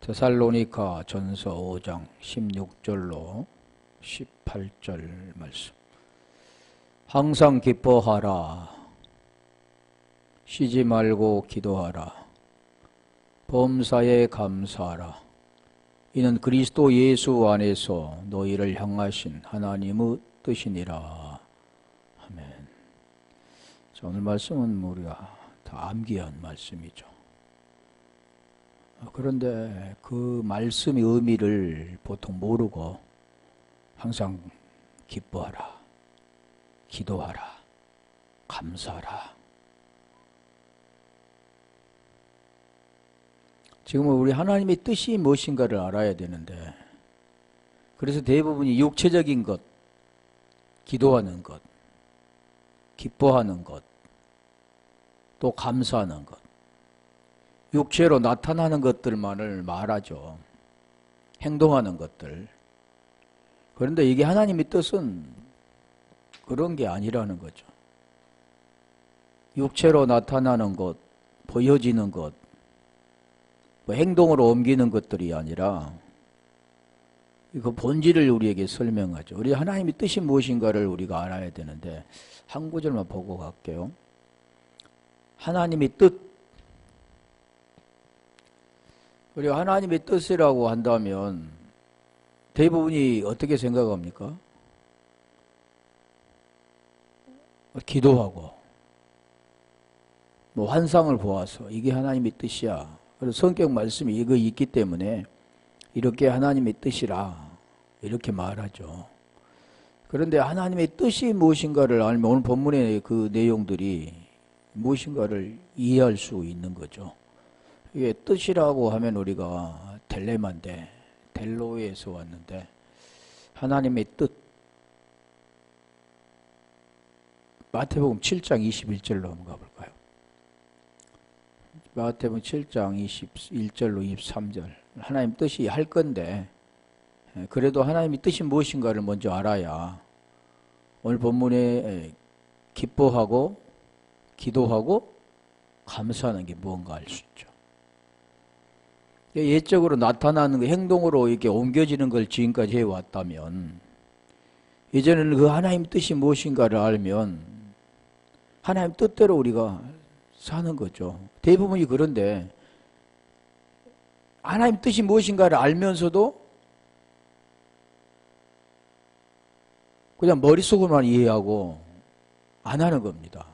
데살로니가 전서 5장 16절로 18절 말씀. 항상 기뻐하라. 쉬지 말고 기도하라. 범사에 감사하라. 이는 그리스도 예수 안에서 너희를 향하신 하나님의 뜻이니라. 아멘. 자, 오늘 말씀은 우리가 다 암기한 말씀이죠. 그런데 그 말씀의 의미를 보통 모르고 항상 기뻐하라, 기도하라, 감사하라. 지금은 우리 하나님의 뜻이 무엇인가를 알아야 되는데, 그래서 대부분이 육체적인 것, 기도하는 것, 기뻐하는 것, 또 감사하는 것, 육체로 나타나는 것들만을 말하죠. 행동하는 것들. 그런데 이게 하나님의 뜻은 그런 게 아니라는 거죠. 육체로 나타나는 것, 보여지는 것, 뭐 행동으로 옮기는 것들이 아니라 그 본질을 우리에게 설명하죠. 우리 하나님의 뜻이 무엇인가를 우리가 알아야 되는데, 한 구절만 보고 갈게요. 하나님의 뜻. 우리가 하나님의 뜻이라고 한다면 대부분이 어떻게 생각합니까? 기도하고 뭐 환상을 보아서 이게 하나님의 뜻이야. 그래서 성경 말씀이 이거 있기 때문에 이렇게 하나님의 뜻이라 이렇게 말하죠. 그런데 하나님의 뜻이 무엇인가를 알면 오늘 본문의 그 내용들이 무엇인가를 이해할 수 있는 거죠. 이게 뜻이라고 하면 우리가 텔레마인데, 텔로에서 왔는데, 하나님의 뜻. 마태복음 7장 21절로 한번 가볼까요? 마태복음 7장 21절로 23절. 하나님 뜻이 할 건데, 그래도 하나님의 뜻이 무엇인가를 먼저 알아야 오늘 본문에 기뻐하고 기도하고 감사하는 게 무언가 알 수 있죠. 예적으로 나타나는 그 행동으로 이렇게 옮겨지는 걸 지금까지 해왔다면, 이제는 그 하나님 뜻이 무엇인가를 알면 하나님 뜻대로 우리가 사는 거죠. 대부분이 그런데 하나님 뜻이 무엇인가를 알면서도 그냥 머릿속으로만 이해하고 안 하는 겁니다.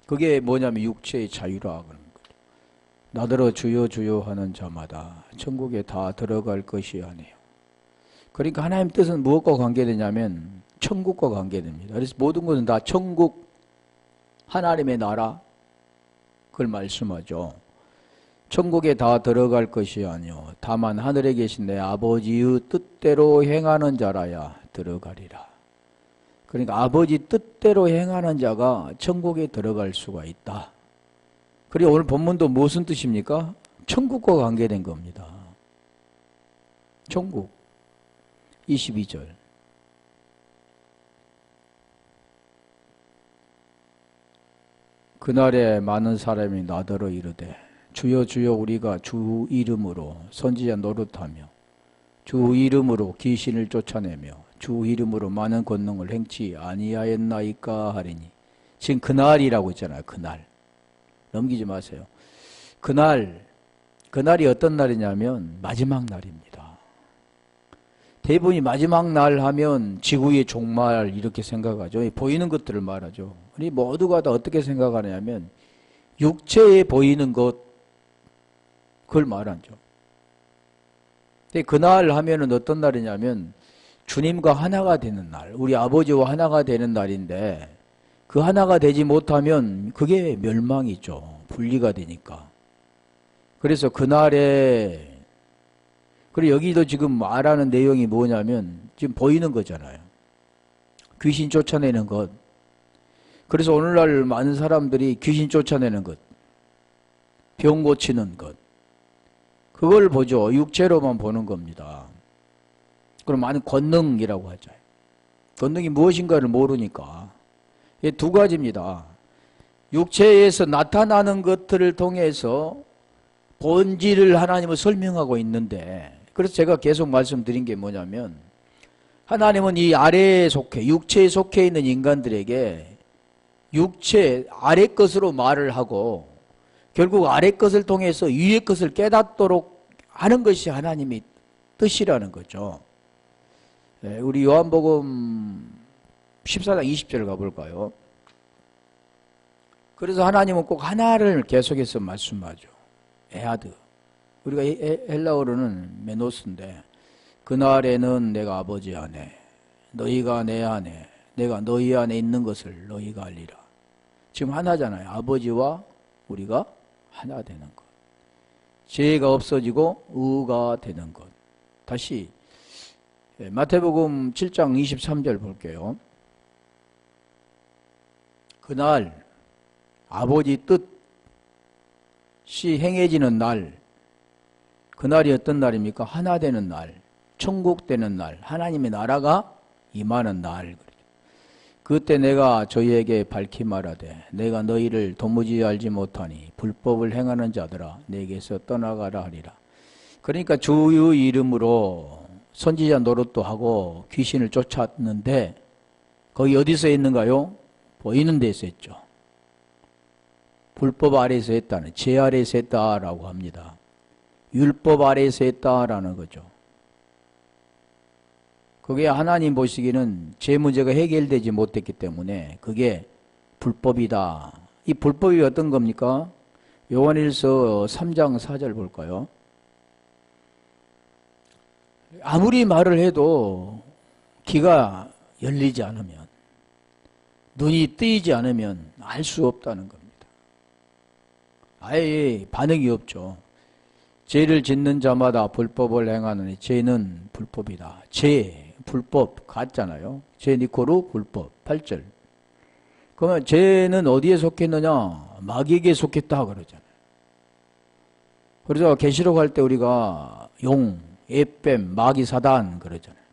그게 뭐냐면 육체의 자유라 그러는 거죠. 나더러 주여 주여 하는 자마다 천국에 다 들어갈 것이 아니에요. 그러니까 하나님 뜻은 무엇과 관계되냐면 천국과 관계됩니다. 그래서 모든 것은 다 천국, 하나님의 나라, 그걸 말씀하죠. 천국에 다 들어갈 것이 아니요 다만 하늘에 계신 내 아버지의 뜻대로 행하는 자라야 들어가리라. 그러니까 아버지 뜻대로 행하는 자가 천국에 들어갈 수가 있다. 그리고 오늘 본문도 무슨 뜻입니까? 천국과 관계된 겁니다. 천국 22절. 그날에 많은 사람이 나더러 이르되 주여 주여 우리가 주 이름으로 선지자 노릇하며 주 이름으로 귀신을 쫓아내며 주 이름으로 많은 권능을 행치 아니하였나이까 하리니. 지금 그날이라고 있잖아요. 그날. 넘기지 마세요. 그날이 어떤 날이냐면 마지막 날입니다. 대부분이 마지막 날 하면 지구의 종말 이렇게 생각하죠. 보이는 것들을 말하죠. 우리 모두가 다 어떻게 생각하냐면 육체에 보이는 것, 그걸 말하죠. 그날 하면은 어떤 날이냐면 주님과 하나가 되는 날, 우리 아버지와 하나가 되는 날인데, 그 하나가 되지 못하면 그게 멸망이죠. 분리가 되니까. 그래서 그날에, 그리고 여기도 지금 말하는 내용이 뭐냐면 지금 보이는 거잖아요. 귀신 쫓아내는 것. 그래서 오늘날 많은 사람들이 귀신 쫓아내는 것, 병 고치는 것, 그걸 보죠. 육체로만 보는 겁니다. 그럼 많은 권능이라고 하죠. 권능이 무엇인가를 모르니까. 이게 두 가지입니다. 육체에서 나타나는 것들을 통해서 본질을 하나님은 설명하고 있는데, 그래서 제가 계속 말씀드린 게 뭐냐면, 하나님은 이 아래에 속해, 육체에 속해 있는 인간들에게 육체 아래 것으로 말을 하고, 결국 아래 것을 통해서 위의 것을 깨닫도록 하는 것이 하나님의 뜻이라는 거죠. 우리 요한복음 14장 20절 가볼까요? 그래서 하나님은 꼭 하나를 계속해서 말씀하죠. 에하드. 우리가 헬라어로는 메노스인데, 그날에는 내가 아버지 안에, 너희가 내 안에, 내가 너희 안에 있는 것을 너희가 알리라. 지금 하나잖아요. 아버지와 우리가 하나 되는 것. 죄가 없어지고 의가 되는 것. 다시 마태복음 7장 23절 볼게요. 그날 아버지 뜻이 행해지는 날, 그날이 어떤 날입니까? 하나 되는 날, 천국 되는 날, 하나님의 나라가 임하는 날. 그때 내가 저희에게 밝히 말하되 내가 너희를 도무지 알지 못하니 불법을 행하는 자들아 내게서 떠나가라 하리라. 그러니까 주의 이름으로 선지자 노릇도 하고 귀신을 쫓았는데 거기 어디서 했는가요? 보이는 데서 했죠. 불법 아래에서 했다는, 죄 아래에서 했다라고 합니다. 율법 아래에서 했다라는 거죠. 그게 하나님 보시기에는 죄 문제가 해결되지 못했기 때문에 그게 불법이다. 이 불법이 어떤 겁니까? 요한일서 3장 4절 볼까요? 아무리 말을 해도 귀가 열리지 않으면, 눈이 뜨이지 않으면 알 수 없다는 겁니다. 아예 반응이 없죠. 죄를 짓는 자마다 불법을 행하느니 죄는 불법이다. 죄, 불법 같잖아요. 죄 니코르 불법 8절. 그러면 죄는 어디에 속했느냐? 마귀에게 속했다 그러잖아요. 그래서 계시록 할 때 우리가 용, 에뱀, 마귀 사단 그러잖아요.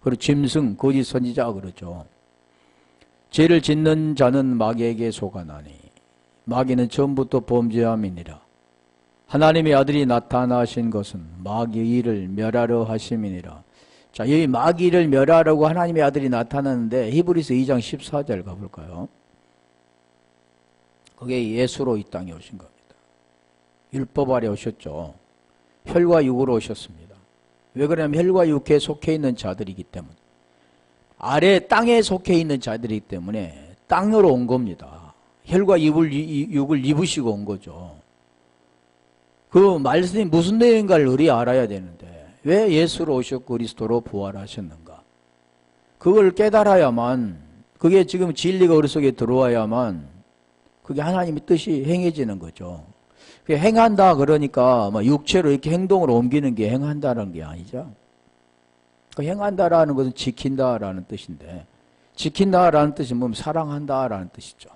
그리고 짐승, 거짓 선지자 그러죠. 죄를 짓는 자는 마귀에게 속하나니 마귀는 처음부터 범죄함이니라. 하나님의 아들이 나타나신 것은 마귀를 멸하려 하심이니라. 자, 여기 마귀를 멸하려고 하나님의 아들이 나타났는데 히브리서 2장 14절 가볼까요? 그게 예수로 이 땅에 오신 겁니다. 율법 아래 오셨죠. 혈과 육으로 오셨습니다. 왜 그러냐면 혈과 육에 속해 있는 자들이기 때문에, 아래 땅에 속해 있는 자들이기 때문에 땅으로 온 겁니다. 혈과 육을 입으시고 온 거죠. 그 말씀이 무슨 내용인가를 우리 알아야 되는데 왜 예수로 오셨고 그리스도로 부활하셨는가? 그걸 깨달아야만, 그게 지금 진리가 우리 속에 들어와야만 그게 하나님의 뜻이 행해지는 거죠. 행한다 그러니까 육체로 이렇게 행동으로 옮기는 게 행한다는 게 아니죠. 행한다라는 것은 지킨다라는 뜻인데, 지킨다라는 뜻이 뭐냐면 사랑한다라는 뜻이죠.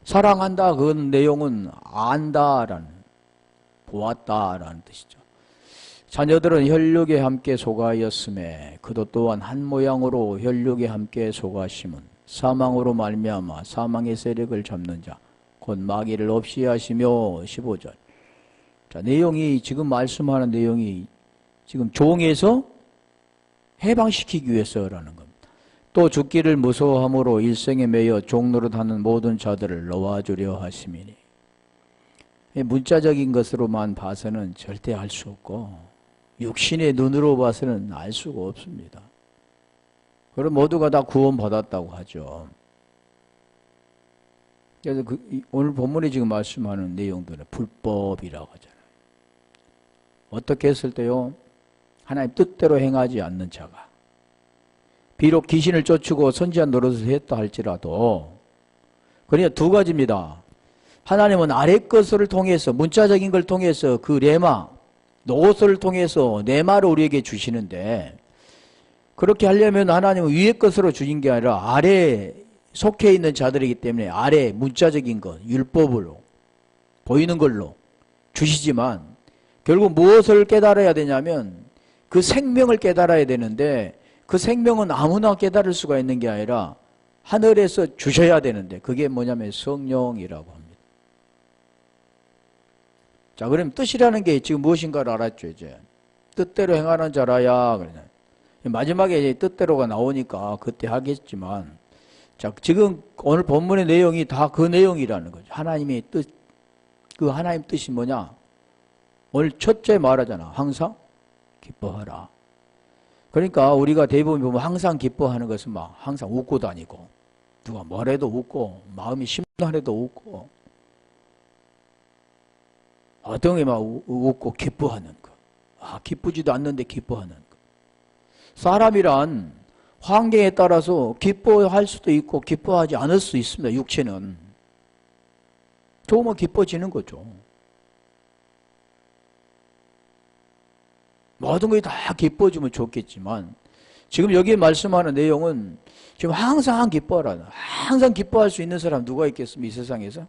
사랑한다 그 내용은 안다라는, 보았다라는 뜻이죠. 자녀들은 혈육에 함께 속하였음에 그도 또한 한 모양으로 혈육에 함께 속하심은 사망으로 말미암아 사망의 세력을 잡는 자 곧 마귀를 없이 하시며 15절. 자, 내용이 지금 말씀하는 내용이 지금 종에서 해방시키기 위해서라는 겁니다. 또 죽기를 무서워함으로 일생에 매여 종노릇하는 모든 자들을 놓아주려 하심이니. 문자적인 것으로만 봐서는 절대 알 수 없고 육신의 눈으로 봐서는 알 수가 없습니다. 그럼 모두가 다 구원받았다고 하죠. 그래서 오늘 본문에 지금 말씀하는 내용들은 불법이라고 하잖아요. 어떻게 했을 때요? 하나님 뜻대로 행하지 않는 자가, 비록 귀신을 쫓고 선지자 노릇을 했다 할지라도, 그러니까 두 가지입니다. 하나님은 아래 것을 통해서, 문자적인 걸 통해서 그 레마, 노고서를 통해서 네마를 우리에게 주시는데, 그렇게 하려면 하나님은 위의 것으로 주신 게 아니라 아래에 속해 있는 자들이기 때문에 아래 문자적인 것, 율법으로 보이는 걸로 주시지만 결국 무엇을 깨달아야 되냐면 그 생명을 깨달아야 되는데, 그 생명은 아무나 깨달을 수가 있는 게 아니라 하늘에서 주셔야 되는데, 그게 뭐냐면 성령이라고 합니다. 자, 그럼 뜻이라는 게 지금 무엇인가를 알았죠, 이제. 뜻대로 행하는 자라야. 그러냐. 마지막에 이제 뜻대로가 나오니까 그때 하겠지만, 자, 지금 오늘 본문의 내용이 다 그 내용이라는 거죠. 하나님의 뜻, 그 하나님 뜻이 뭐냐? 오늘 첫째 말하잖아. 항상 기뻐하라. 그러니까 우리가 대부분 보면 항상 기뻐하는 것은 막 항상 웃고 다니고, 누가 뭐래도 웃고, 마음이 심란해도 웃고, 어떤 게 막 웃고 기뻐하는 거. 아, 기쁘지도 않는데 기뻐하는 거. 사람이란 환경에 따라서 기뻐할 수도 있고 기뻐하지 않을 수 있습니다. 육체는. 좋으면 기뻐지는 거죠. 모든 것이 다 기뻐지면 좋겠지만 지금 여기에 말씀하는 내용은 지금 항상 기뻐하라. 항상 기뻐할 수 있는 사람 누가 있겠습니까? 이 세상에서?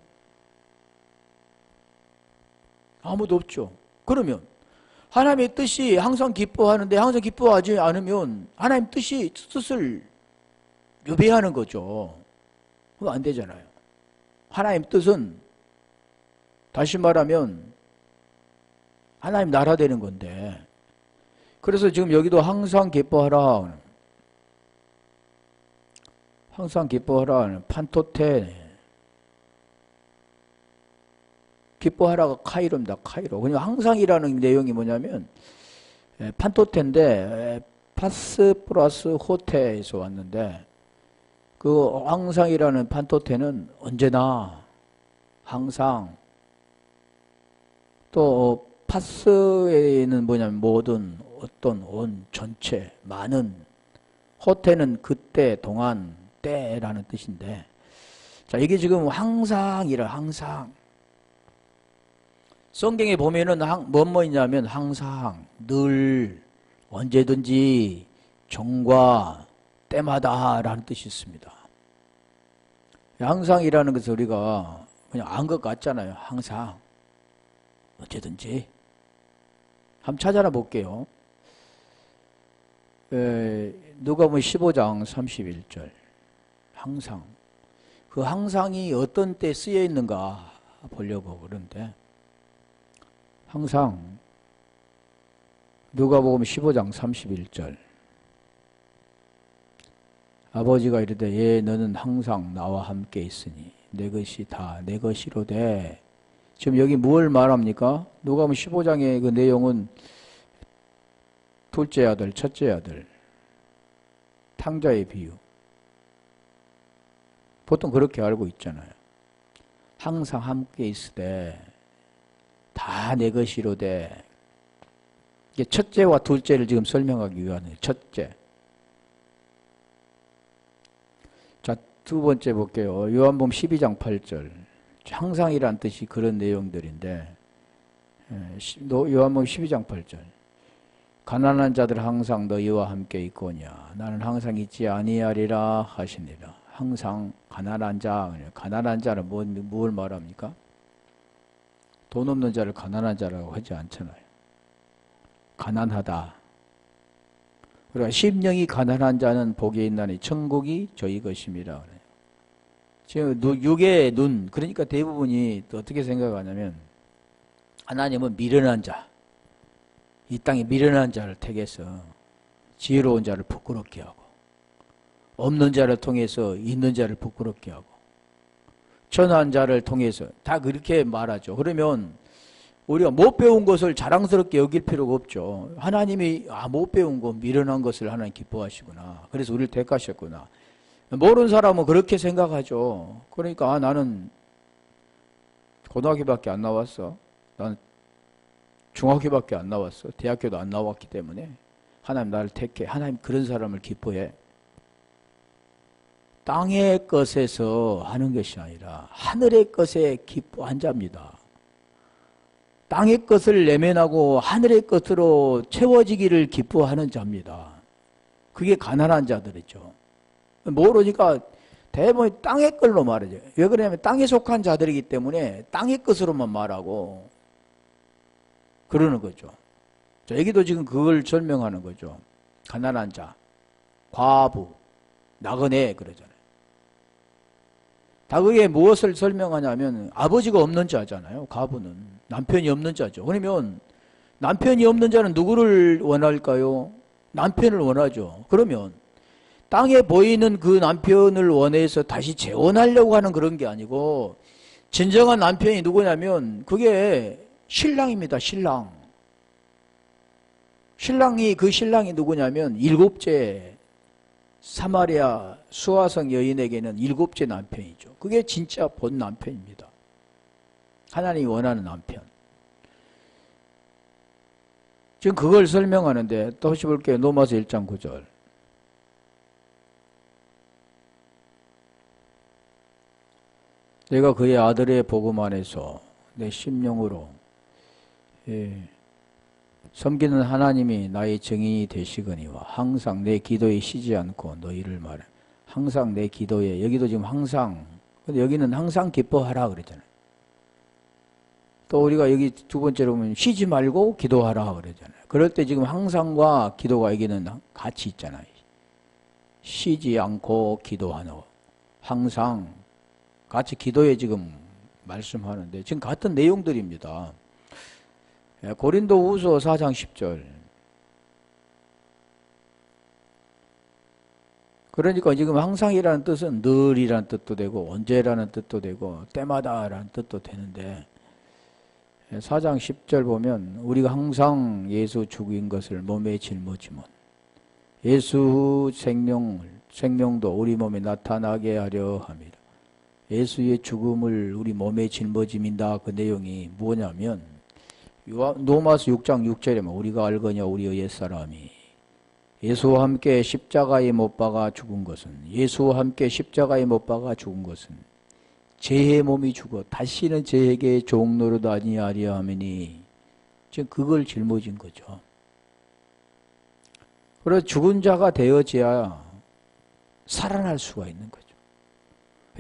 아무도 없죠. 그러면 하나님의 뜻이 항상 기뻐하는데 항상 기뻐하지 않으면 하나님 뜻을 유배하는 거죠. 그거 안 되잖아요. 하나님 뜻은 다시 말하면 하나님 나라 되는 건데, 그래서 지금 여기도 항상 기뻐하라. 항상 기뻐하라. 판토테. 기뻐하라가 카이로입니다. 카이로. 그냥 항상이라는 내용이 뭐냐면 판토테인데 파스 플러스 호테에서 왔는데, 그 항상이라는 판토테는 언제나 항상, 또 파스에는 뭐냐면 모든, 어떤, 온, 전체, 많은, 호테는 그때, 동안, 때라는 뜻인데, 자, 이게 지금 항상이라. 항상 성경에 보면은 뭐뭐 있냐면 항상, 늘, 언제든지, 정과, 때마다 라는 뜻이 있습니다. 항상이라는 것을 우리가 그냥 안 것 같잖아요. 항상, 언제든지. 한번 찾아나 볼게요. 누가복음 15장 31절. 항상. 그 항상이 어떤 때 쓰여 있는가 보려고 그러는데, 항상 누가복음 15장 31절. 아버지가 이르되 예 너는 항상 나와 함께 있으니 내 것이 다 내 것이로되. 지금 여기 뭘 말합니까? 누가복음 15장의 그 내용은 둘째 아들, 첫째 아들, 탕자의 비유. 보통 그렇게 알고 있잖아요. 항상 함께 있으되 다 내 것이로되. 이게 첫째와 둘째를 지금 설명하기 위한 첫째. 자, 두 번째 볼게요. 요한복음 12장 8절. 항상이란 뜻이 그런 내용들인데, 요한복음 12장 8절. 가난한 자들 항상 너희와 함께 있거냐. 나는 항상 있지 아니하리라 하시니라. 항상 가난한 자. 가난한 자는 뭘 말합니까? 돈 없는 자를 가난한 자라고 하지 않잖아요. 가난하다. 그러니까 심령이 가난한 자는 복이 있나니 천국이 저희 것임이라. 지금 육의 눈. 그러니까 대부분이 또 어떻게 생각하냐면 하나님은 미련한 자, 이 땅에 미련한 자를 택해서 지혜로운 자를 부끄럽게 하고, 없는 자를 통해서 있는 자를 부끄럽게 하고, 천한 자를 통해서 다 그렇게 말하죠. 그러면 우리가 못 배운 것을 자랑스럽게 여길 필요가 없죠. 하나님이 못 배운 거, 미련한 것을 하나님 기뻐하시구나. 그래서 우리를 택하셨구나. 모르는 사람은 그렇게 생각하죠. 그러니까 나는 고등학교밖에 안 나왔어. 난 중학교밖에 안 나왔어. 대학교도 안 나왔기 때문에 하나님 나를 택해. 하나님 그런 사람을 기뻐해. 땅의 것에서 하는 것이 아니라 하늘의 것에 기뻐한 자입니다. 땅의 것을 내면하고 하늘의 것으로 채워지기를 기뻐하는 자입니다. 그게 가난한 자들이죠. 모르니까 대부분 땅의 걸로 말하죠. 왜 그러냐면 땅에 속한 자들이기 때문에 땅의 것으로만 말하고 그러는 거죠. 자, 여기도 지금 그걸 설명하는 거죠. 가난한 자, 과부, 나그네 그러잖아요. 다 그게 무엇을 설명하냐면 아버지가 없는 자잖아요. 과부는. 남편이 없는 자죠. 그러면 남편이 없는 자는 누구를 원할까요? 남편을 원하죠. 그러면 땅에 보이는 그 남편을 원해서 다시 재혼하려고 하는 그런 게 아니고 진정한 남편이 누구냐면 그게 신랑입니다. 신랑. 그 신랑이 누구냐면 일곱째 사마리아 수화성 여인에게는 일곱째 남편이죠. 그게 진짜 본 남편입니다. 하나님이 원하는 남편. 지금 그걸 설명하는데 또 다시 볼게요. 로마서 1장 9절. 내가 그의 아들의 복음 안에서 내 심령으로 섬기는 하나님이 나의 증인이 되시거니와 항상 내 기도에 쉬지 않고 너희를 말해. 항상 내 기도에, 여기도 지금 항상, 근데 여기는 항상 기뻐하라 그랬잖아요. 또 우리가 여기 두 번째로 보면 쉬지 말고 기도하라 그러잖아요. 그럴 때 지금 항상과 기도가 여기는 같이 있잖아요. 쉬지 않고 기도하는 항상 같이 기도에 지금 말씀하는데 지금 같은 내용들입니다. 고린도후서 4장 10절. 그러니까 지금 항상이라는 뜻은 늘이라는 뜻도 되고 언제라는 뜻도 되고 때마다라는 뜻도 되는데 4장 10절 보면 우리가 항상 예수 죽인 것을 몸에 짊어지면 예수 생명도 우리 몸에 나타나게 하려 합니다. 예수의 죽음을 우리 몸에 짊어짐이다. 그 내용이 뭐냐면 로마서 6장 6절에 우리가 알거냐 우리의 옛사람이 예수와 함께 십자가에 못 박아 죽은 것은 예수와 함께 십자가에 못 박아 죽은 것은 죄의 몸이 죽어 다시는 죄에게 종노릇 아니하려 하매니 지금 그걸 짊어진 거죠. 그래서 죽은 자가 되어져야 살아날 수가 있는 거죠.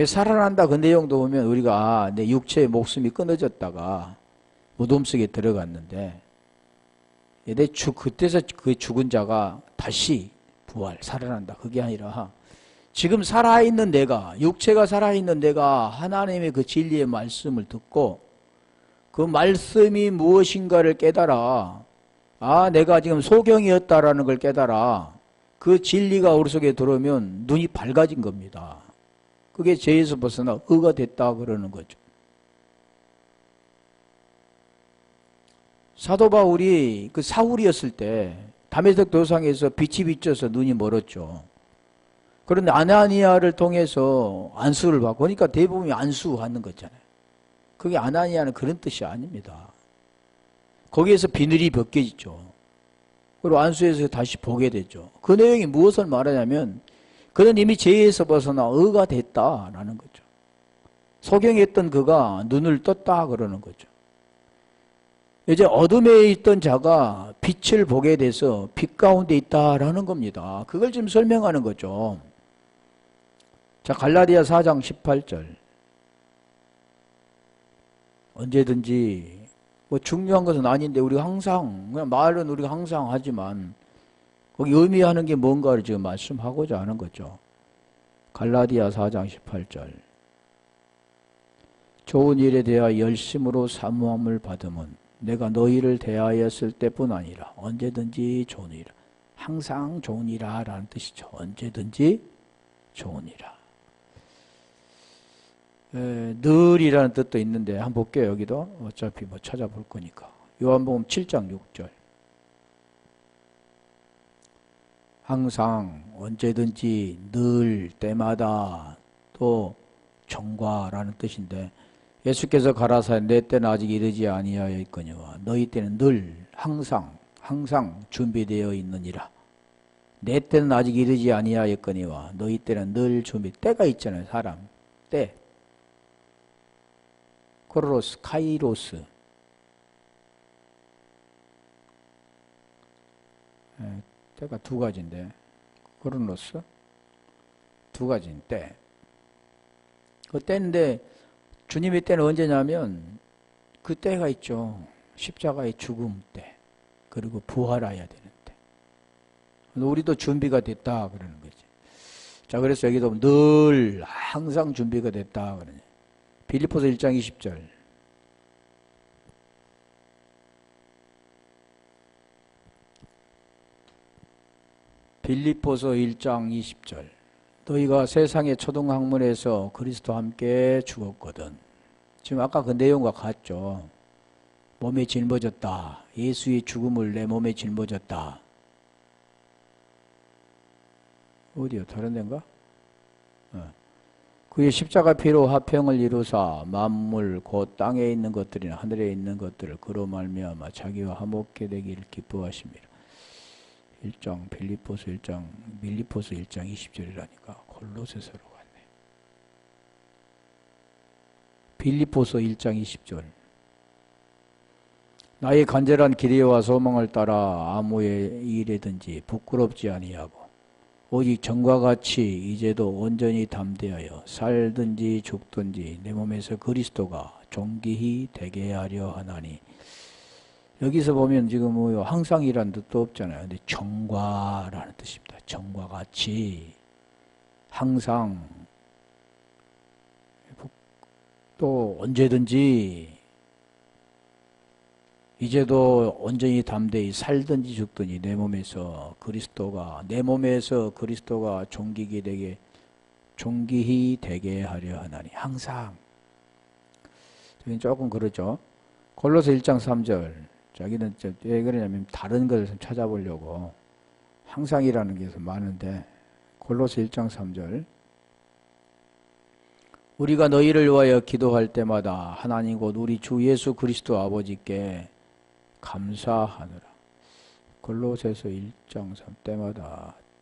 살아난다 그 내용도 보면 우리가 내 육체의 목숨이 끊어졌다가 무덤 속에 들어갔는데 그때서 그 죽은 자가 다시 살아난다. 그게 아니라 지금 살아있는 내가, 육체가 살아있는 내가 하나님의 그 진리의 말씀을 듣고 그 말씀이 무엇인가를 깨달아 내가 지금 소경이었다라는 걸 깨달아 그 진리가 우리 속에 들어오면 눈이 밝아진 겁니다. 그게 죄에서 벗어나 의가 됐다 그러는 거죠. 사도 바울이 그 사울이었을 때 다메섹 도상에서 빛이 비쳐서 눈이 멀었죠. 그런데 아나니아를 통해서 안수를 받고 그러니까 대부분이 안수하는 거잖아요. 그게 아나니아는 그런 뜻이 아닙니다. 거기에서 비늘이 벗겨지죠. 그리고 안수해서 다시 보게 되죠. 그 내용이 무엇을 말하냐면 그는 이미 죄에서 벗어나 의가 됐다라는 거죠. 소경했던 그가 눈을 떴다 그러는 거죠. 이제 어둠에 있던 자가 빛을 보게 돼서 빛 가운데 있다라는 겁니다. 그걸 지금 설명하는 거죠. 자, 갈라디아 4장 18절. 언제든지 중요한 것은 아닌데 우리가 항상 그냥 말은 우리가 항상 하지만 거기 의미하는 게 뭔가를 지금 말씀하고자 하는 거죠. 갈라디아 4장 18절. 좋은 일에 대하여 열심으로 사모함을 받으면 내가 너희를 대하였을 때뿐 아니라 언제든지 좋은 일이라. 항상 좋은 일이라 라는 뜻이죠. 언제든지 좋은 일이라. 늘이라는 뜻도 있는데 한번 볼게요. 여기도 어차피 찾아볼 거니까. 요한복음 7장 6절. 항상 언제든지 늘 때마다 또 정과라는 뜻인데 예수께서 가라사대 내 때는 아직 이르지 아니하여 있거니와 너희 때는 늘 항상 준비되어 있느니라. 내 때는 아직 이르지 아니하였거니와 너희 때는 늘 때가 있잖아요. 사람 때. 코로스, 카이로스. 때가 두 가지인데 코로노스 두 가지인 때. 그 때인데 주님의 때는 언제냐면 그 때가 있죠. 십자가의 죽음 때. 그리고 부활해야 되는 때. 우리도 준비가 됐다 그러는 거지. 자, 그래서 여기도 늘 항상 준비가 됐다 그러네. 빌립보서 1장 20절. 빌립보서 1장 20절. 너희가 세상의 초등학문에서 그리스도와 함께 죽었거든. 지금 아까 그 내용과 같죠. 몸에 짊어졌다. 예수의 죽음을 내 몸에 짊어졌다. 어디요? 다른 데인가? 그의 십자가 피로 화평을 이루사 만물 곧 땅에 있는 것들이나 하늘에 있는 것들을 그로 말미암아 자기와 화목게 되기를 기뻐하십니다. 1장 빌립보서 1장 빌립보서 1장 20절이라니까 골로새서로 갔네. 빌립보서 1장 20절. 나의 간절한 기대와 소망을 따라 아무의 일이든지 부끄럽지 아니하고 오직 전과 같이 이제도 온전히 담대하여 살든지 죽든지 내 몸에서 그리스도가 존귀히 되게 하려 하나니. 여기서 보면 지금 뭐 항상이라는 뜻도 없잖아요. 근데 전과라는 뜻입니다. 전과 같이 항상 또 언제든지 이제도 온전히 담대히 살든지 죽든지 내 몸에서 그리스도가 존귀히 되게 하려 하나니. 항상. 저기는 조금 그러죠. 골로새 1장 3절. 자기는 왜 그러냐면 다른 것을 좀 찾아보려고. 항상이라는 게 많은데 골로새 1장 3절. 우리가 너희를 위하여 기도할 때마다 하나님 곧 우리 주 예수 그리스도 아버지께 감사하느라. 골로새서 1장 3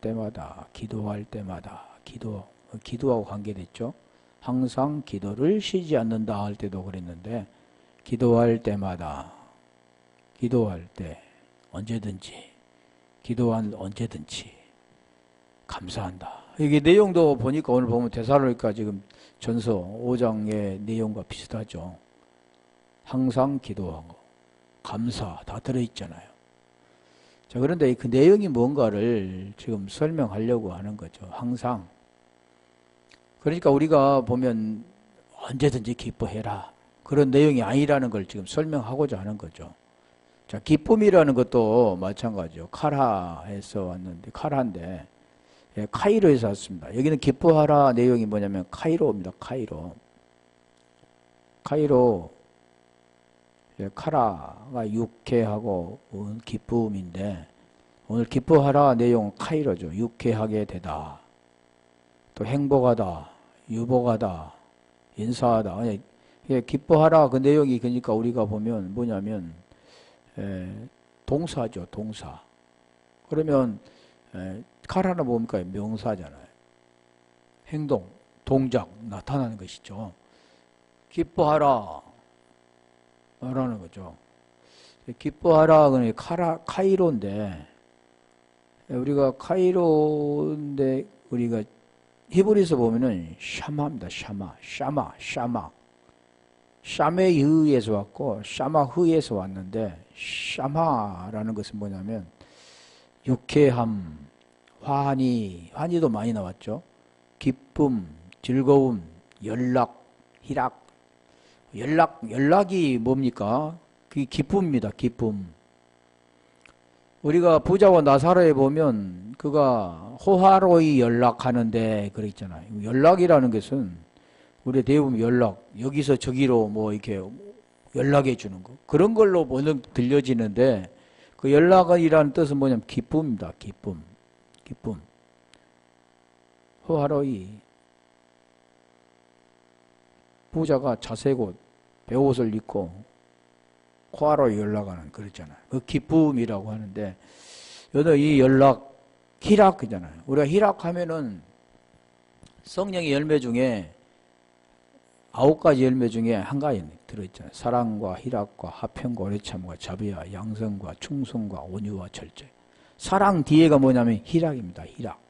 때마다 기도할 때마다 기도하고 관계됐죠. 항상 기도를 쉬지 않는다 할 때도 그랬는데 기도할 때마다 기도할 때 언제든지 감사한다. 이게 내용도 보니까 오늘 보면 데살로니가 지금 전서 5장의 내용과 비슷하죠. 항상 기도하고 감사 다 들어있잖아요. 자, 그런데 그 내용이 뭔가를 지금 설명하려고 하는 거죠. 항상. 그러니까 우리가 보면 언제든지 기뻐해라. 그런 내용이 아니라는 걸 지금 설명하고자 하는 거죠. 자, 기쁨이라는 것도 마찬가지죠. 카라에서 왔는데, 카라인데, 예, 카이로에서 왔습니다. 여기는 기뻐하라 내용이 뭐냐면 카이로입니다. 카이로. 예, 카라가 유쾌하고 기쁨인데 오늘 기뻐하라 내용은 카이로죠. 유쾌하게 되다. 또 행복하다. 유복하다. 인사하다. 예, 기뻐하라 그 내용이 그러니까 우리가 보면 뭐냐면 동사죠. 동사. 그러면 카라는 뭡니까? 명사잖아요. 행동, 동작 나타나는 것이죠. 기뻐하라 라는 거죠. 기뻐하라 그러니까 카이로인데 우리가 카이로인데 우리가 히브리서 보면은 샤마입니다. 샤메의에서 왔고 샤마흐에서 왔는데 샤마라는 것은 뭐냐면 유쾌함, 환희도 많이 나왔죠. 기쁨, 즐거움, 연락, 희락. 연락이 뭡니까? 그게 기쁨입니다. 기쁨. 우리가 부자와 나사로에 보면 그가 호화로이 연락하는데 그랬잖아요. 연락이라는 것은 우리 대부분 여기서 저기로 뭐 이렇게 연락해 주는 거. 그런 걸로 먼저 들려지는데 그 연락이라는 뜻은 뭐냐면 기쁨입니다. 기쁨. 호화로이. 부자가 자색 옷, 배옷을 입고 코하로 연락하는 그렇잖아요. 그 기쁨이라고 하는데 여기 이 연락 희락이잖아요. 우리가 희락하면은 성령의 열매 중에 9가지 열매 중에 한 가지 들어있잖아요. 사랑과 희락과 화평과 오래참과 자비와 양성과 충성과 온유와 절제. 사랑 뒤에가 뭐냐면 희락입니다. 희락.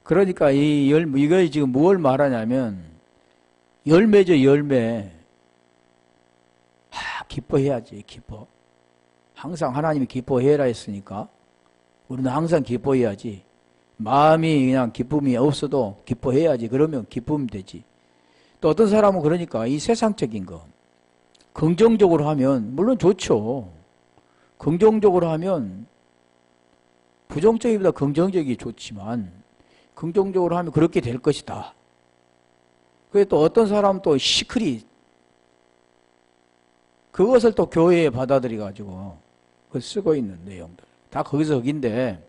그러니까 이거 지금 뭘 말하냐면 열매죠, 열매. 기뻐해야지, 기뻐. 항상 하나님이 기뻐해라 했으니까 우리는 항상 기뻐해야지. 마음이 그냥 기쁨이 없어도 기뻐해야지. 그러면 기쁨이 되지. 또 어떤 사람은 그러니까 이 세상적인 거 긍정적으로 하면 물론 좋죠. 긍정적으로 하면 부정적이보다 긍정적이 좋지만 긍정적으로 하면 그렇게 될 것이다. 그게 또 어떤 사람은 또 시크릿 그것을 또 교회에 받아들여 가지고 그 쓰고 있는 내용들 다 거기서 거긴데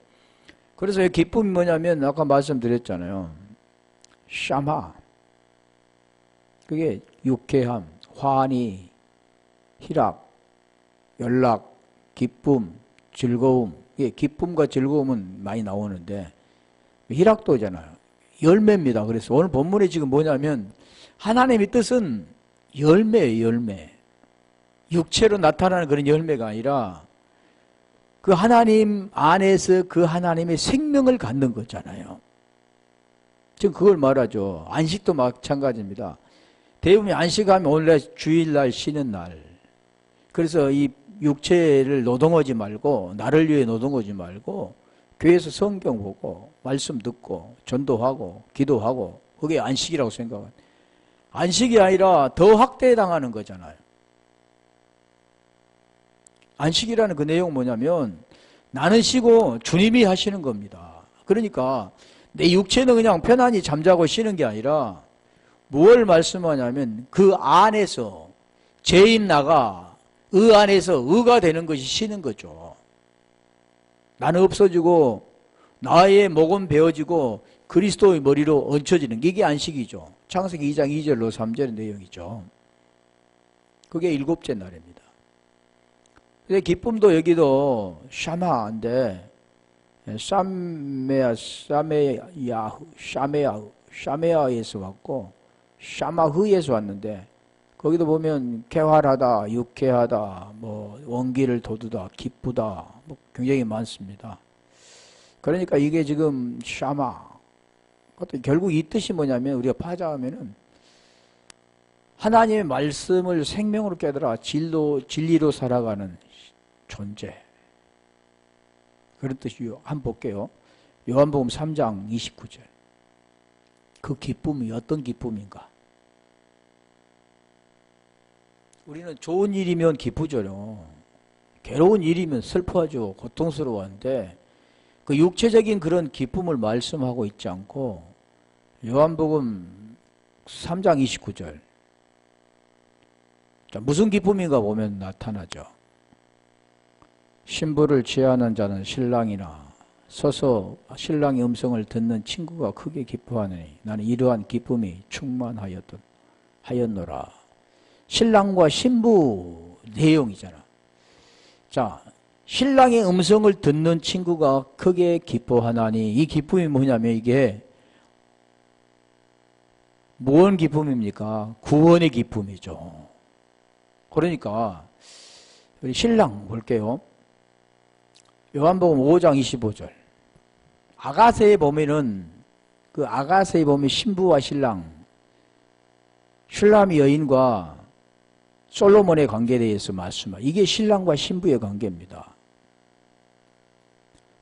그래서 이 기쁨이 뭐냐면 아까 말씀드렸잖아요. 샤마 그게 유쾌함, 환희, 희락, 연락, 기쁨, 즐거움 이게 기쁨과 즐거움은 많이 나오는데 희락도잖아요. 열매입니다. 그래서 오늘 본문에 지금 뭐냐면 하나님의 뜻은 열매예요. 열매. 육체로 나타나는 그런 열매가 아니라 그 하나님 안에서 그 하나님의 생명을 갖는 거잖아요. 지금 그걸 말하죠. 안식도 마찬가지입니다. 대부분 안식하면 오늘날 주일날 쉬는 날. 그래서 이 육체를 노동하지 말고 나를 위해 노동하지 말고 교회에서 성경 보고 말씀 듣고 전도하고 기도하고 그게 안식이라고 생각합니다. 안식이 아니라 더 확대당하는 거잖아요. 안식이라는 그 내용은 뭐냐면 나는 쉬고 주님이 하시는 겁니다. 그러니까 내 육체는 그냥 편안히 잠자고 쉬는 게 아니라 무엇을 말씀하냐면 그 안에서 죄인 나가 의 안에서 의가 되는 것이 쉬는 거죠. 나는 없어지고 나의 목은 베어지고 그리스도의 머리로 얹혀지는 게 이게 안식이죠. 창세기 2장 2절로 3절의 내용이죠. 그게 일곱째 날입니다. 근데 기쁨도 여기도 샤마인데 샤메야에서 왔고 샤마흐에서 왔는데 거기도 보면 쾌활하다, 유쾌하다, 뭐 원기를 돋우다, 기쁘다, 뭐 굉장히 많습니다. 그러니까 이게 지금 샤마, 결국 이 뜻이 뭐냐면 우리가 파자하면은 하나님의 말씀을 생명으로 깨달아 진리로 살아가는 존재. 그런 뜻이요. 한번 볼게요. 요한복음 3장 29절. 그 기쁨이 어떤 기쁨인가? 우리는 좋은 일이면 기쁘죠. 괴로운 일이면 슬퍼하죠. 고통스러워하는데 그 육체적인 그런 기쁨을 말씀하고 있지 않고 요한복음 3장 29절. 자, 무슨 기쁨인가 보면 나타나죠. 신부를 취하는 자는 신랑이나 서서 신랑의 음성을 듣는 친구가 크게 기뻐하느니 나는 이러한 기쁨이 충만하였노라. 신랑과 신부 내용이잖아. 자, 신랑의 음성을 듣는 친구가 크게 기뻐하나니 이 기쁨이 뭐냐면 이게 무슨 기쁨입니까? 구원의 기쁨이죠. 그러니까 우리 신랑 볼게요. 요한복음 5장 25절. 아가세에 보면은 그 아가세에 보면 신부와 신랑, 슐람이 여인과 솔로몬의 관계에 대해서 말씀하. 이게 신랑과 신부의 관계입니다.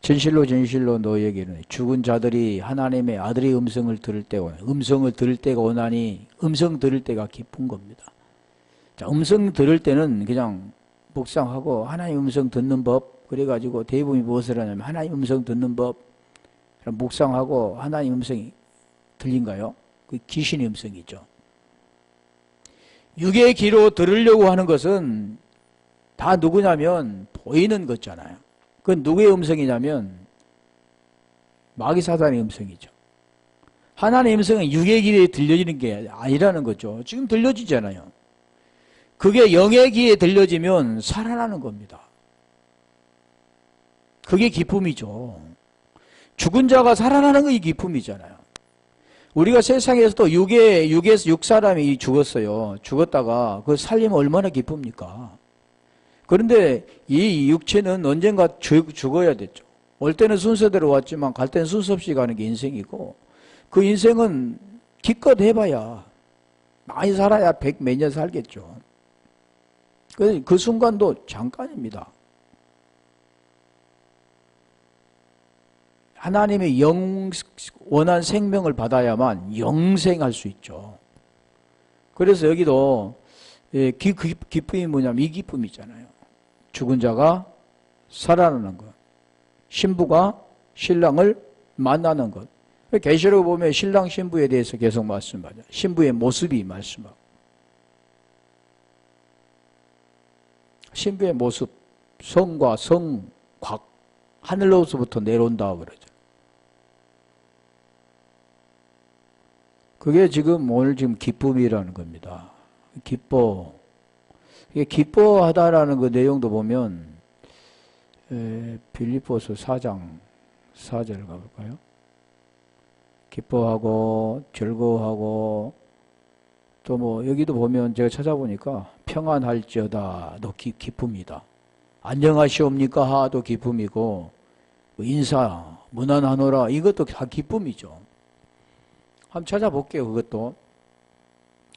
진실로 진실로 너희에게는 죽은 자들이 하나님의 아들의 음성을 들을 때가 오나니 음성 들을 때가 기쁜 겁니다. 자, 음성 들을 때는 그냥 묵상하고 하나님 음성 듣는 법 그래가지고 대부분이 무엇을 하냐면 하나님 음성 듣는 법 묵상하고 하나님 음성이 들린가요? 그 귀신의 음성이죠. 육의 귀로 들으려고 하는 것은 다 누구냐면 보이는 거잖아요. 그건 누구의 음성이냐면 마귀 사단의 음성이죠. 하나님의 음성은 육의 귀에 들려지는 게 아니라는 거죠. 지금 들려지잖아요. 그게 영의 귀에 들려지면 살아나는 겁니다. 그게 기쁨이죠. 죽은 자가 살아나는 게 기쁨이잖아요. 우리가 세상에서도 육 사람이 죽었어요. 죽었다가 그 살리면 얼마나 기쁩니까? 그런데 이 육체는 언젠가 죽어야 됐죠. 올 때는 순서대로 왔지만 갈 때는 순서 없이 가는 게 인생이고 그 인생은 기껏 해봐야 많이 살아야 100 몇 년 살겠죠. 그 순간도 잠깐입니다. 하나님의 영원한 생명을 받아야만 영생할 수 있죠. 그래서 여기도 기쁨이 뭐냐면 이 기쁨이잖아요. 죽은 자가 살아나는 것. 신부가 신랑을 만나는 것. 계시록 보면 신랑 신부에 대해서 계속 말씀하죠. 신부의 모습이 말씀하고. 신부의 모습, 성과 성곽, 하늘로부터 내려온다 그러죠. 그게 지금 오늘 지금 기쁨이라는 겁니다. 기뻐. 이게 기뻐하다라는 그 내용도 보면 빌립보서 4장 4절 가볼까요? 기뻐하고 즐거워하고 또 뭐 여기도 보면 제가 찾아보니까 평안할지어다 도 기쁨이다. 안녕하시옵니까 하도 기쁨이고 인사 무난하노라 이것도 다 기쁨이죠. 한번 찾아볼게요. 그것도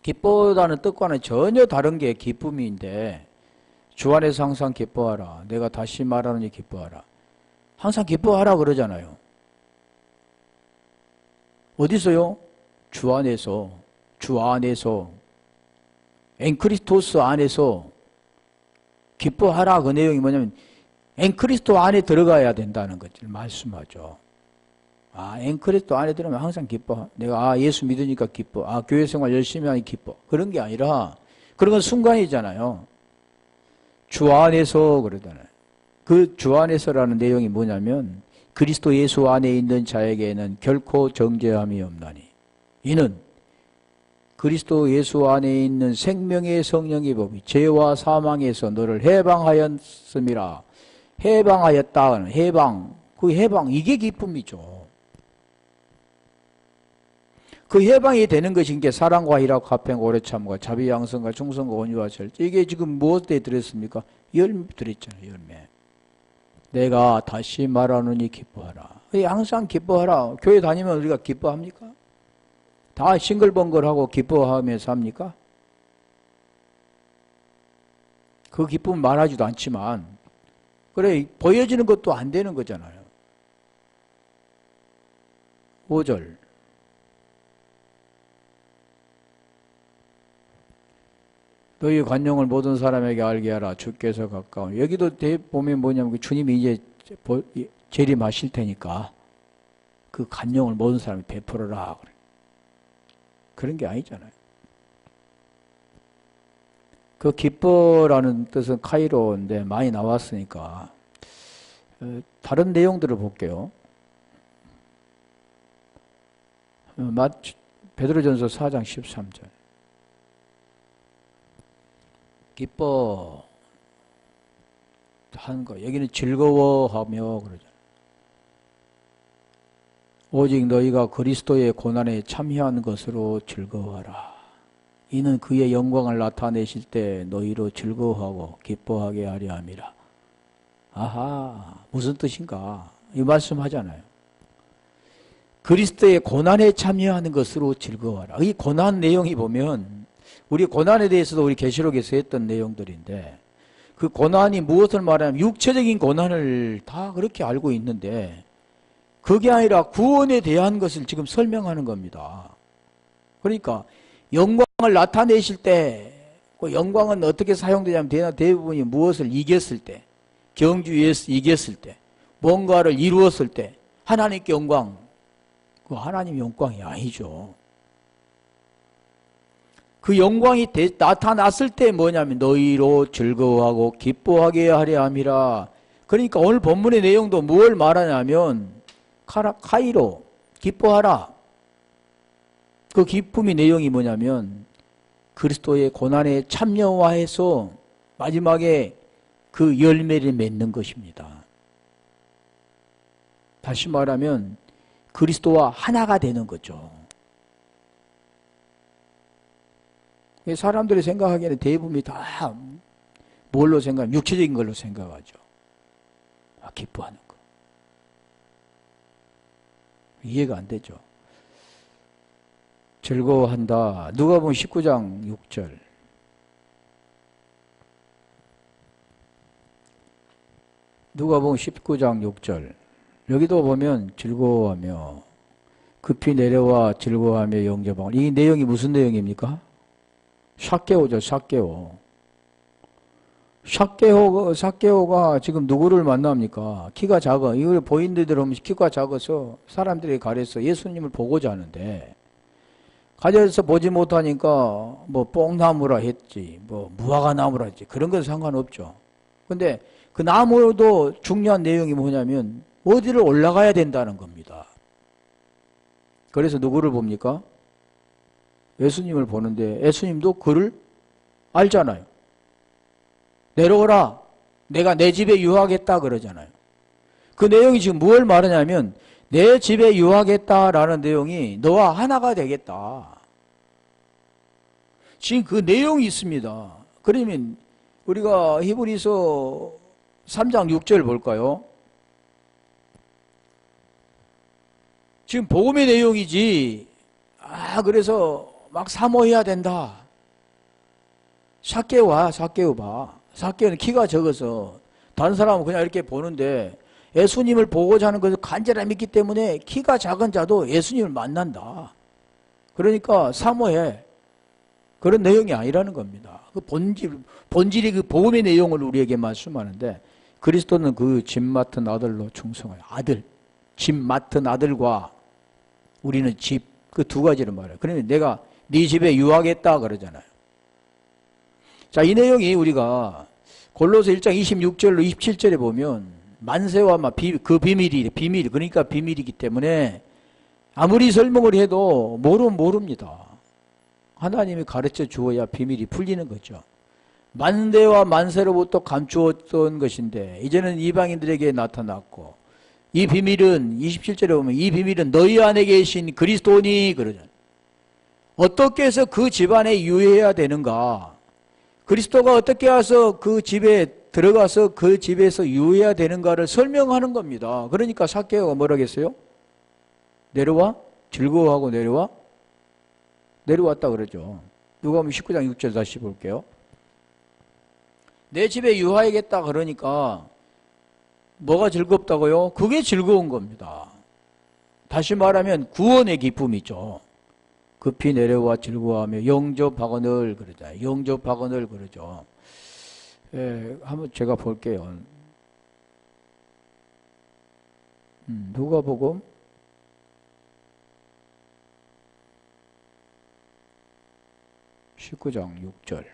기뻐하다는 뜻과는 전혀 다른 게 기쁨인데 주 안에서 항상 기뻐하라. 내가 다시 말하노니 기뻐하라. 항상 기뻐하라 그러잖아요. 어디서요? 주 안에서, 주 안에서, 엔크리스토스 안에서 기뻐하라. 그 내용이 뭐냐면 엔크리스토 안에 들어가야 된다는 것을 말씀하죠. 아, 엔크리스토 안에 들어가면 항상 기뻐. 내가 예수 믿으니까 기뻐. 교회 생활 열심히 하니 기뻐. 그런 게 아니라 그런 건 순간이잖아요. 주 안에서 그러잖아요. 그 주 안에서라는 내용이 뭐냐면 그리스도 예수 안에 있는 자에게는 결코 정죄함이 없나니 이는 그리스도 예수 안에 있는 생명의 성령의 법이 죄와 사망에서 너를 해방하였음이라. 해방하였다는 해방, 그 해방 이게 기쁨이죠. 그 해방이 되는 것인 게 사랑과 희락, 화평, 오래 참과 자비, 양성과 충성과 온유와 절제. 이게 지금 무엇에 들었습니까? 열매 들었잖아요. 열매. 내가 다시 말하노니 기뻐하라. 항상 기뻐하라. 교회 다니면 우리가 기뻐합니까? 다 싱글벙글하고 기뻐하며 삽니까? 그 기쁨 말하지도 않지만 그래 보여지는 것도 안 되는 거잖아요. 5절 너희 관용을 모든 사람에게 알게 하라. 주께서 가까운. 여기도 보면 뭐냐면 주님이 이제 재림하실 테니까 그 관용을 모든 사람에 베풀어라. 그런 게 아니잖아요. 그 기뻐라는 뜻은 카이로인데 많이 나왔으니까 다른 내용들을 볼게요. 베드로전서 4장 13절 기뻐 하는 거. 여기는 즐거워하며 그러잖아요. 오직 너희가 그리스도의 고난에 참여한 것으로 즐거워하라. 이는 그의 영광을 나타내실 때 너희로 즐거워하고 기뻐하게 하려 함이라. 아하, 무슨 뜻인가? 이 말씀하잖아요. 그리스도의 고난에 참여하는 것으로 즐거워하라. 이 고난 내용이 보면 우리 고난에 대해서도 우리 계시록에서 했던 내용들인데 그 고난이 무엇을 말하냐면 육체적인 고난을 다 그렇게 알고 있는데 그게 아니라 구원에 대한 것을 지금 설명하는 겁니다. 그러니까 영광을 나타내실 때 그 영광은 어떻게 사용되냐면 대부분이 무엇을 이겼을 때, 경주에서 이겼을 때, 뭔가를 이루었을 때 하나님께 영광, 그 하나님 영광이 아니죠. 그 영광이 나타났을 때 뭐냐면 너희로 즐거워하고 기뻐하게 하려 함이라. 그러니까 오늘 본문의 내용도 뭘 말하냐면 카이로, 기뻐하라. 그 기쁨의 내용이 뭐냐면 그리스도의 고난에 참여화해서 마지막에 그 열매를 맺는 것입니다. 다시 말하면 그리스도와 하나가 되는 거죠. 사람들이 생각하기에는 대부분이 다 뭘로 생각하면 육체적인 걸로 생각하죠. 기뻐하는 거. 이해가 안 되죠. 즐거워한다. 누가복음 19장 6절. 누가복음 19장 6절. 여기도 보면 즐거워하며 급히 내려와 즐거워하며 영접하고. 이 내용이 무슨 내용입니까? 삭개오죠. 삭개오. 삭개오가 지금 누구를 만납니까? 키가 작아. 이걸 보인들들 하면 키가 작아서 사람들이 가려서 예수님을 보고자 하는데, 가려서 보지 못하니까 뭐 뽕나무라 했지, 뭐 무화과 나무라 했지. 그런 건 상관없죠. 근데 그 나무도 중요한 내용이 뭐냐면 어디를 올라가야 된다는 겁니다. 그래서 누구를 봅니까? 예수님을 보는데 예수님도 그를 알잖아요. 내려오라. 내가 내 집에 유하겠다 그러잖아요. 그 내용이 지금 뭘 말하냐면 내 집에 유하겠다라는 내용이 너와 하나가 되겠다. 지금 그 내용이 있습니다. 그러면 우리가 히브리서 3장 6절 볼까요? 지금 복음의 내용이지. 그래서 막 사모해야 된다. 삭개오와 삭개오 봐. 삭개오는 키가 적어서 다른 사람은 그냥 이렇게 보는데 예수님을 보고자 하는 것을 간절히 믿기 때문에 키가 작은 자도 예수님을 만난다. 그러니까 사모해. 그런 내용이 아니라는 겁니다. 그 본질이 그 복음의 내용을 우리에게 말씀하는데 그리스도는 그 집 맡은 아들로 충성하여. 아들. 집 맡은 아들과 우리는 집. 그 두 가지를 말해요. 그러면 내가 네 집에 유하겠다 그러잖아요. 자, 이 내용이 우리가 골로새 1장 26절로 27절에 보면 만세와 그 비밀이 그러니까 비밀이기 때문에 아무리 설명을 해도 모릅니다. 하나님이 가르쳐 주어야 비밀이 풀리는 거죠. 만대와 만세로부터 감추었던 것인데 이제는 이방인들에게 나타났고 이 비밀은 27절에 보면 이 비밀은 너희 안에 계신 그리스도니 그러잖아요. 어떻게 해서 그 집안에 유해해야 되는가? 그리스도가 어떻게 해서 그 집에 들어가서 그 집에서 유해해야 되는가를 설명하는 겁니다. 그러니까 삭개오가 뭐라겠어요? 내려와? 즐거워하고 내려와? 내려왔다 그러죠. 누가복음 19장 6절 다시 볼게요. 내 집에 유하야겠다 그러니까 뭐가 즐겁다고요? 그게 즐거운 겁니다. 다시 말하면 구원의 기쁨이죠. 급히 내려와 즐거워하며 영접하거늘 그러잖아요. 영접하거늘 그러죠. 한번 제가 볼게요. 누가복음 19장 6절.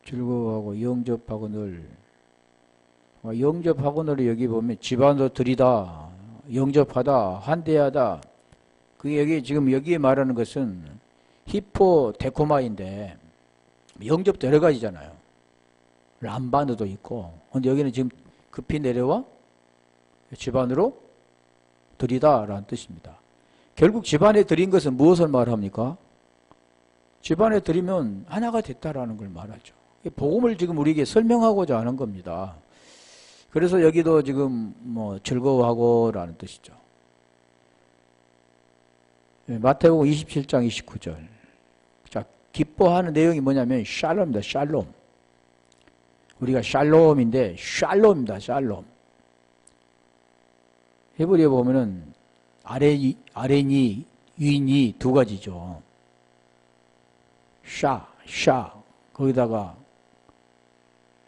즐거워하고 영접하거늘. 영접하거늘을 여기 보면 집안으로 들이다, 영접하다, 환대하다. 그게 여기 지금 여기에 말하는 것은 히포데코마인데 영접도 여러 가지잖아요. 람바누도 있고. 근데 여기는 지금 급히 내려와 집안으로 들이다라는 뜻입니다. 결국 집안에 들인 것은 무엇을 말합니까? 집안에 들이면 하나가 됐다라는 걸 말하죠. 복음을 지금 우리에게 설명하고자 하는 겁니다. 그래서 여기도 지금 즐거워하고라는 뜻이죠. 마태복음 27장 29절. 자, 기뻐하는 내용이 뭐냐면 샬롬입니다. 샬롬. 우리가 샬롬인데 샬롬입니다. 샬롬. 히브리어 보면은 아레니, 윈이 두 가지죠. 샤. 거기다가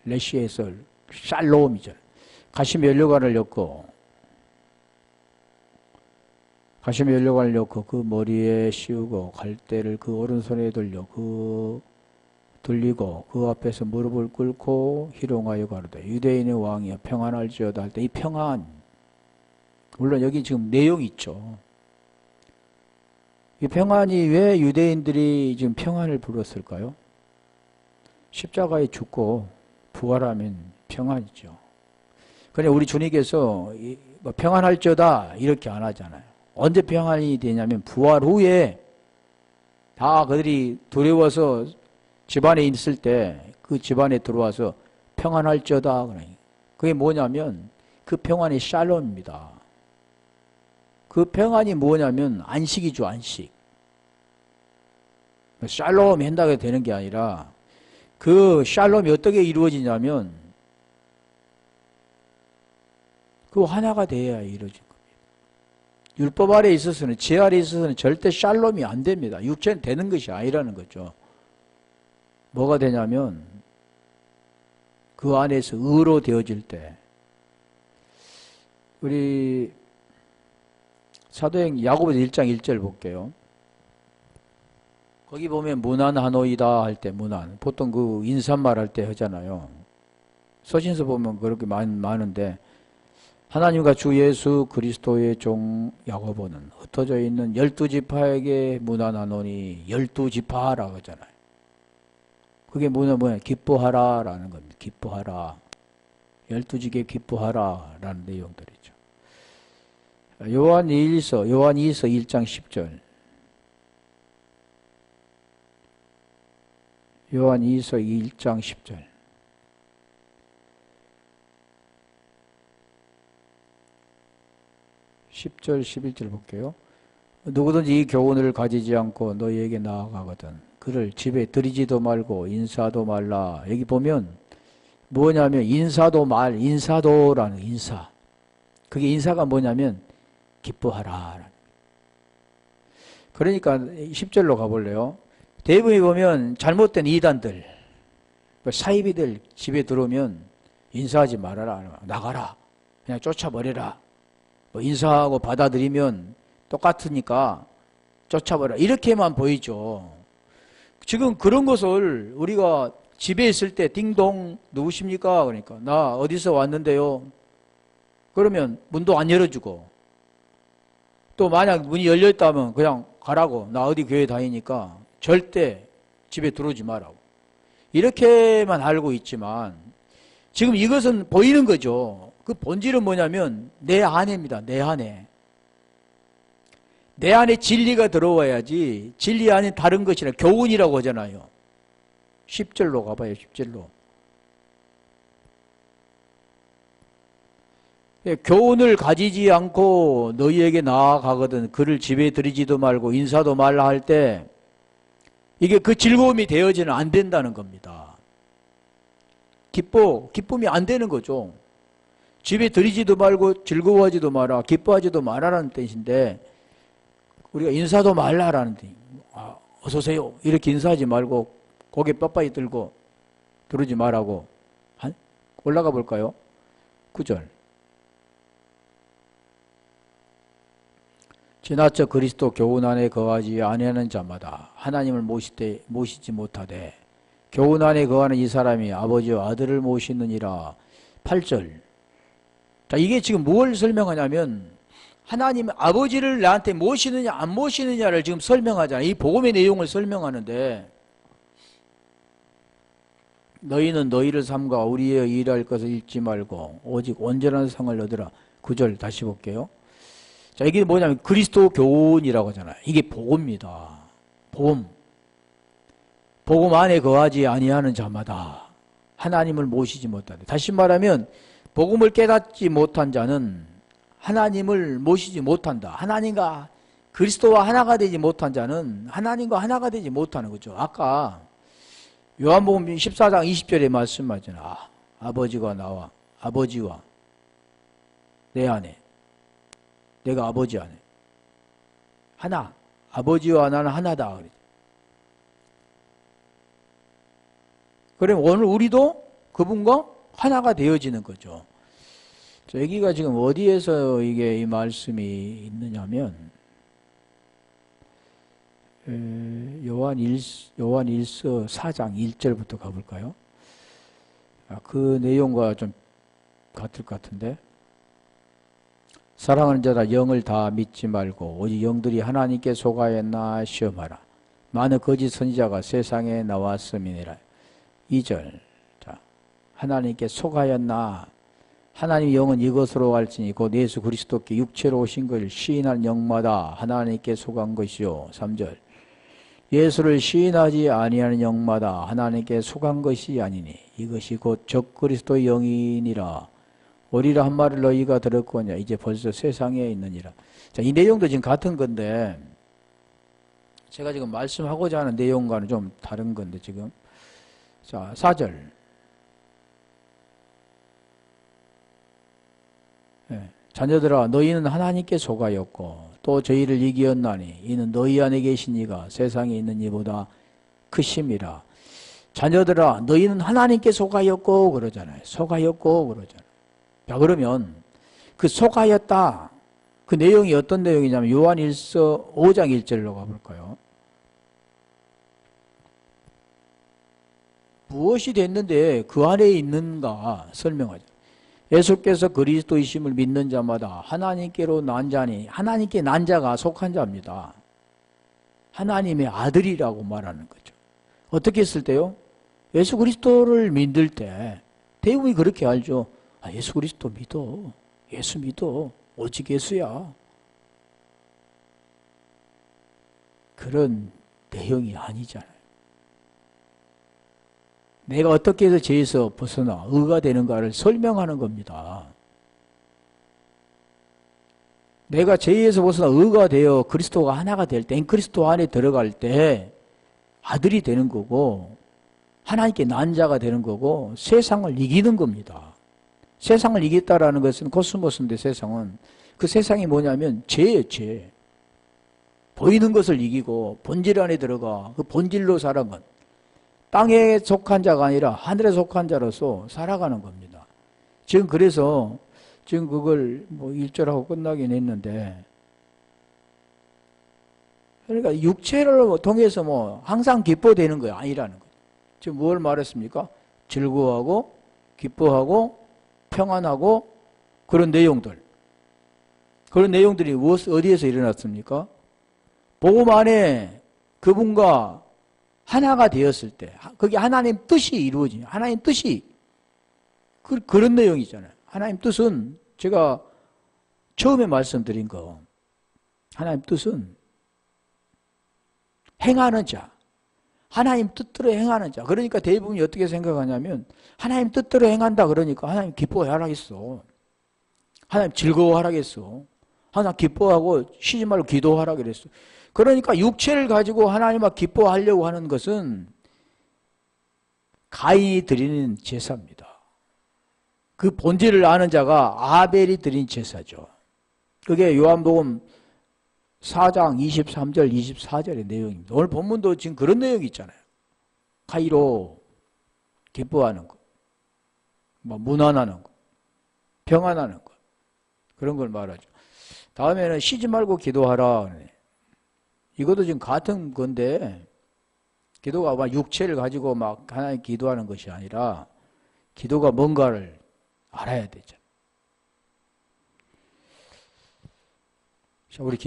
레시에서 샬롬이죠. 가시며 연료관을 넣고 그 머리에 씌우고 갈대를 그 오른손에 돌리고 그 앞에서 무릎을 꿇고 희롱하여 가로되 유대인의 왕이여 평안할지어다 할 때 이 평안, 물론 여기 지금 내용이 있죠. 이 평안이 왜 유대인들이 지금 평안을 불렀을까요? 십자가에 죽고 부활하면 평안이죠. 그런데 우리 주님께서 평안할지어다 이렇게 안 하잖아요. 언제 평안이 되냐면 부활 후에 다 그들이 두려워서 집안에 있을 때 그 집안에 들어와서 평안할지어다. 그게 뭐냐면 그 평안이 샬롬입니다. 그 평안이 뭐냐면 안식이죠. 안식. 샬롬 한다고 되는 게 아니라 그 샬롬이 어떻게 이루어지냐면 그 하나가 돼야 이루어진 겁니다. 율법 아래에 있어서는, 제 아래에 있어서는 절대 샬롬이 안 됩니다. 육체는 되는 것이 아니라는 거죠. 뭐가 되냐면 그 안에서 의로 되어질 때 우리 사도행 야고보서 1장 1절 볼게요. 거기 보면 문안하노이다 할 때 문안 보통 그 인사말 할 때 하잖아요. 서신서 보면 그렇게 많은데 하나님과 주 예수 그리스도의 종 야고보는 흩어져 있는 12지파에게 문안하노니 12지파라고 하잖아요. 그게 뭐냐 기뻐하라 라는 겁니다. 기뻐하라. 12지게 기뻐하라 라는 내용들이죠. 요한2서 1장 10절 요한2서 1장 10절 10절 11절 볼게요. 누구든지 이 교훈을 가지지 않고 너희에게 나아가거든 그를 집에 들이지도 말고 인사도 말라. 여기 보면 뭐냐면 인사도라는 인사. 그게 인사가 뭐냐면 기뻐하라. 그러니까 10절로 가볼래요. 대부분이 보면 잘못된 이단들, 사이비들 집에 들어오면 인사하지 말아라. 나가라. 그냥 쫓아버려라. 인사하고 받아들이면 똑같으니까 쫓아버려라. 이렇게만 보이죠. 지금 그런 것을 우리가 집에 있을 때 딩동 누구십니까? 그러니까 나 어디서 왔는데요. 그러면 문도 안 열어주고 또 만약 문이 열려있다면 그냥 가라고 나 어디 교회 다니니까 절대 집에 들어오지 마라고 이렇게만 알고 있지만 지금 이것은 보이는 거죠. 그 본질은 뭐냐면 내 안에입니다. 내 안에. 내 안에 진리가 들어와야지 진리 안에 다른 것이라 교훈이라고 하잖아요. 10절로 가봐요. 10절로. 교훈을 가지지 않고 너희에게 나아가거든 그를 집에 들이지도 말고 인사도 말라 할 때 이게 그 즐거움이 되어지는 안 된다는 겁니다. 기쁨이 안 되는 거죠. 집에 들이지도 말고 즐거워하지도 마라 기뻐하지도 말아라는 뜻인데 우리가 인사도 말라라는 뜻. 어서 오세요 이렇게 인사하지 말고 고개 빳빳이 들고 들어오지 말라고. 올라가 볼까요? 9절. 지나쳐 그리스도 교훈 안에 거하지 아니하는 자마다 하나님을 모시지 못하되 교훈 안에 거하는 이 사람이 아버지와 아들을 모시느니라. 8절. 자, 이게 지금 뭘 설명하냐면 하나님 아버지를 나한테 모시느냐 안 모시느냐를 지금 설명하잖아요. 이 복음의 내용을 설명하는데 너희는 너희를 삼가 우리의 일할 것을 잊지 말고 오직 온전한 상을 얻으라. 9절 다시 볼게요. 자, 이게 뭐냐면 그리스도 교훈이라고 하잖아요. 이게 복음입니다. 복음 안에 거하지 아니하는 자마다 하나님을 모시지 못한다. 다시 말하면 복음을 깨닫지 못한 자는 하나님을 모시지 못한다. 하나님과 그리스도와 하나가 되지 못한 자는 하나님과 하나가 되지 못하는 거죠. 아까 요한복음 14장 20절에 말씀하잖아. 아버지와 내 안에 내가 아버지 안에 하나. 아버지와 나는 하나다. 그럼 오늘 우리도 그분과 하나가 되어지는 거죠. 자, 여기가 지금 어디에서 이게 이 말씀이 있느냐면 요한1서 4장 1절부터 가볼까요? 그 내용과 좀 같을 것 같은데 사랑하는 자라 영을 다 믿지 말고 오직 영들이 하나님께 속하였나 시험하라. 많은 거짓 선지자가 세상에 나왔음이니라. 2절. 자, 하나님께 속하였나. 하나님 영은 이것으로 갈지니 곧 예수 그리스도께 육체로 오신 것을 시인한 영마다 하나님께 속한 것이요. 3절. 예수를 시인하지 아니하는 영마다 하나님께 속한 것이 아니니 이것이 곧 적그리스도의 영이니라. 오리라 한 말을 너희가 들었거냐. 이제 벌써 세상에 있느니라. 자, 이 내용도 지금 같은 건데 제가 지금 말씀하고자 하는 내용과는 좀 다른 건데 지금. 자, 4절. 자녀들아 너희는 하나님께 속하였고 또 저희를 이기었나니 이는 너희 안에 계신 이가 세상에 있는 이보다 크심이라. 자녀들아 너희는 하나님께 속하였고 그러잖아요. 속하였고 그러잖아요. 자, 그러면 그 속하였다. 그 내용이 어떤 내용이냐면 요한일서 5장 1절로 가볼까요? 무엇이 됐는데 그 안에 있는가 설명하죠. 예수께서 그리스도이심을 믿는 자마다 하나님께로 난 자니, 하나님께 난 자가 속한 자입니다. 하나님의 아들이라고 말하는 거죠. 어떻게 했을 때요? 예수 그리스도를 믿을 때 대부분이 그렇게 알죠. 아, 예수 그리스도 믿어. 예수 믿어. 오직 예수야. 그런 내용이 아니잖아요. 내가 어떻게 해서 죄에서 벗어나 의가 되는가를 설명하는 겁니다. 내가 죄에서 벗어나 의가 되어 그리스도가 하나가 될 때, 그리스도 안에 들어갈 때 아들이 되는 거고 하나님께 난 자가 되는 거고 세상을 이기는 겁니다. 세상을 이겼다라는 것은 코스모스인데 세상은 그 세상이 뭐냐면 죄예요. 죄. 보이는 것을 이기고 본질 안에 들어가 그 본질로 살아간 땅에 속한 자가 아니라 하늘에 속한 자로서 살아가는 겁니다. 지금 그래서 지금 그걸 뭐 1절하고 끝나긴 했는데 그러니까 육체를 통해서 뭐 항상 기뻐되는 거야 아니라는 거예요. 지금 뭘 말했습니까? 즐거워하고 기뻐하고 평안하고 그런 내용들. 그런 내용들이 어디에서 일어났습니까? 복음 안에 그분과 하나가 되었을 때 거기 하나님 뜻이 이루어지죠. 하나님 뜻이 그런 내용이잖아요. 하나님 뜻은 제가 처음에 말씀드린 거 하나님 뜻은 행하는 자 하나님 뜻대로 행하는 자. 그러니까 대부분이 어떻게 생각하냐면 하나님 뜻대로 행한다 그러니까 하나님 기뻐하라겠어. 하나님 즐거워하라겠어. 하나님 기뻐하고 쉬지 말고 기도하라 그랬어. 그러니까 육체를 가지고 하나님과 기뻐하려고 하는 것은 가인이 드리는 제사입니다. 그 본질을 아는 자가 아벨이 드린 제사죠. 그게 요한복음 4장 23절 24절의 내용입니다. 오늘 본문도 지금 그런 내용이 있잖아요. 가이로 기뻐하는 것, 뭐 무난하는 것, 평안하는 것 그런 걸 말하죠. 다음에는 쉬지 말고 기도하라. 이것도 지금 같은 건데 기도가 막 육체를 가지고 막 하나님 기도하는 것이 아니라 기도가 뭔가를 알아야 되죠. 자, 우리